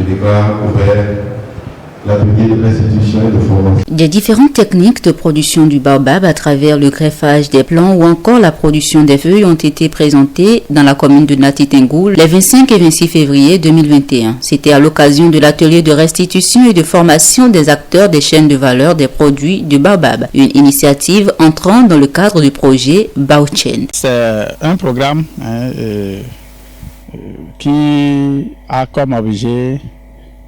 déclare ouvert l'atelier de restitution et de formation. Des différentes techniques de production du baobab à travers le greffage des plants ou encore la production des feuilles ont été présentées dans la commune de Nati Tengou les 25 et 26 février 2021. C'était à l'occasion de l'atelier de restitution et de formation des acteurs des chaînes de valeur des produits du baobab, une initiative entrant dans le cadre du projet Baochen. C'est un programme qui a comme objet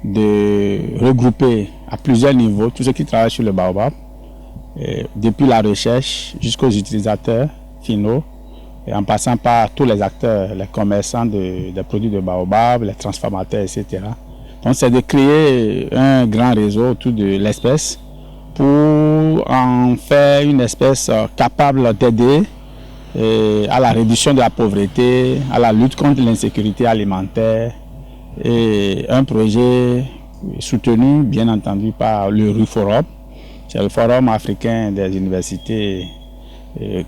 de regrouper à plusieurs niveaux tous ceux qui travaillent sur le baobab, depuis la recherche jusqu'aux utilisateurs finaux, et en passant par tous les acteurs, les commerçants des produits de baobab, les transformateurs, etc. Donc c'est de créer un grand réseau autour de l'espèce pour en faire une espèce capable d'aider à la réduction de la pauvreté, à la lutte contre l'insécurité alimentaire, et un projet soutenu bien entendu par le RUFORUM, c'est le Forum africain des universités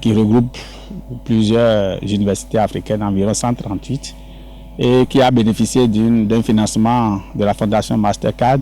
qui regroupe plusieurs universités africaines, environ 138, et qui a bénéficié d'un financement de la Fondation Mastercard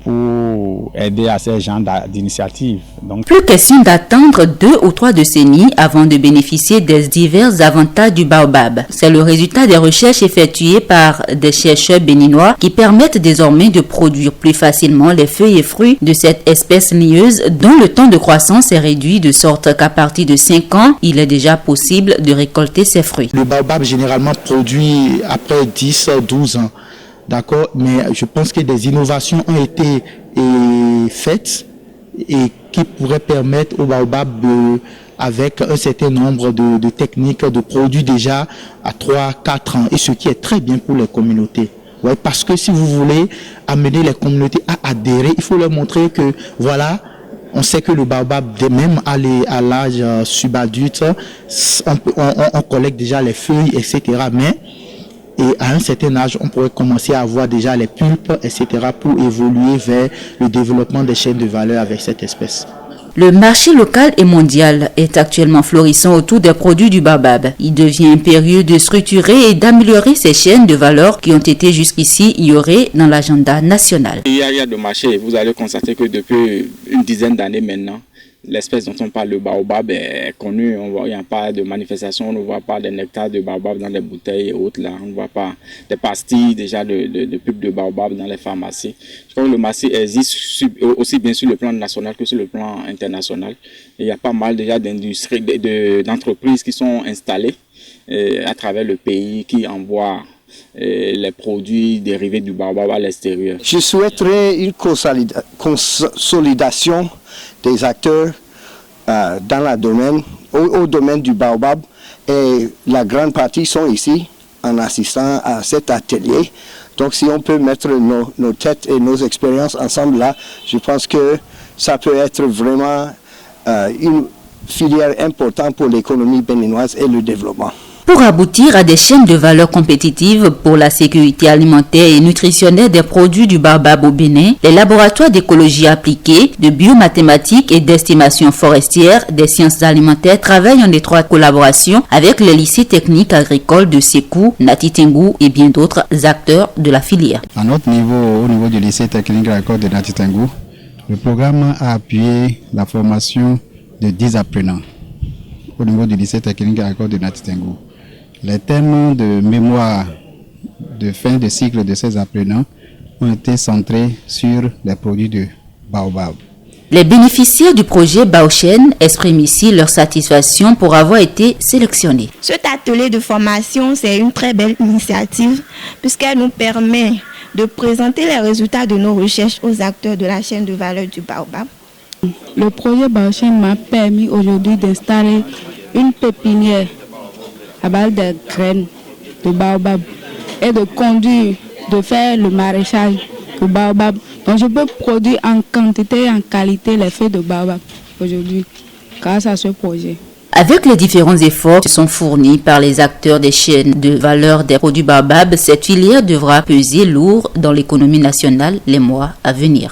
pour aider à ces genres d'initiatives. Plus question d'attendre 2 ou 3 décennies avant de bénéficier des divers avantages du baobab. C'est le résultat des recherches effectuées par des chercheurs béninois qui permettent désormais de produire plus facilement les feuilles et fruits de cette espèce lieuse dont le temps de croissance est réduit de sorte qu'à partir de 5 ans, il est déjà possible de récolter ces fruits. Le baobab généralement produit après 10-12 ans. D'accord, mais je pense que des innovations ont été faites et qui pourraient permettre au baobab avec un certain nombre de techniques de produits déjà à 3-4 ans, et ce qui est très bien pour les communautés. Ouais, parce que si vous voulez amener les communautés à adhérer, il faut leur montrer que voilà, on sait que le baobab, même à l'âge subadulte, on collecte déjà les feuilles, etc. Mais et à un certain âge, on pourrait commencer à avoir déjà les pulpes, etc. pour évoluer vers le développement des chaînes de valeur avec cette espèce. Le marché local et mondial est actuellement florissant autour des produits du baobab. Il devient impérieux de structurer et d'améliorer ces chaînes de valeur qui ont été jusqu'ici ignorées dans l'agenda national. Il y a de marché. Vous allez constater que depuis une dizaine d'années maintenant, l'espèce dont on parle, le baobab, est connue. Il n'y a pas de manifestation, on ne voit pas des nectars de baobab dans les bouteilles et autres. Là. On ne voit pas des pastilles déjà de pulpe de baobab dans les pharmacies. Je crois que le marché existe aussi bien sur le plan national que sur le plan international. Et il y a pas mal déjà d'industries, d'entreprises qui sont installées à travers le pays qui envoient les produits dérivés du baobab à l'extérieur. Je souhaiterais une consolidation des acteurs au domaine du baobab, et la grande partie sont ici en assistant à cet atelier. Donc si on peut mettre nos têtes et nos expériences ensemble là, je pense que ça peut être vraiment une filière importante pour l'économie béninoise et le développement. Pour aboutir à des chaînes de valeur compétitives pour la sécurité alimentaire et nutritionnelle des produits du baobab au Bénin, les laboratoires d'écologie appliquée, de biomathématiques et d'estimation forestière des sciences alimentaires travaillent en étroite collaboration avec les lycées techniques agricoles de Sékou, Nati Tengou et bien d'autres acteurs de la filière. À notre niveau, au niveau du lycée technique agricole de Nati Tengou, le programme a appuyé la formation de 10 apprenants au niveau du lycée technique agricole de Nati Tengou. Les thèmes de mémoire de fin de cycle de ces apprenants ont été centrés sur les produits de baobab. Les bénéficiaires du projet Baochen expriment ici leur satisfaction pour avoir été sélectionnés. Cet atelier de formation, c'est une très belle initiative puisqu'elle nous permet de présenter les résultats de nos recherches aux acteurs de la chaîne de valeur du baobab. Le projet Baochen m'a permis aujourd'hui d'installer une pépinière à base de graines de baobab et de conduire, de faire le maraîchage de baobab. Donc je peux produire en quantité et en qualité les feuilles de baobab aujourd'hui grâce à ce projet. Avec les différents efforts qui sont fournis par les acteurs des chaînes de valeur des produits baobab, cette filière devra peser lourd dans l'économie nationale les mois à venir.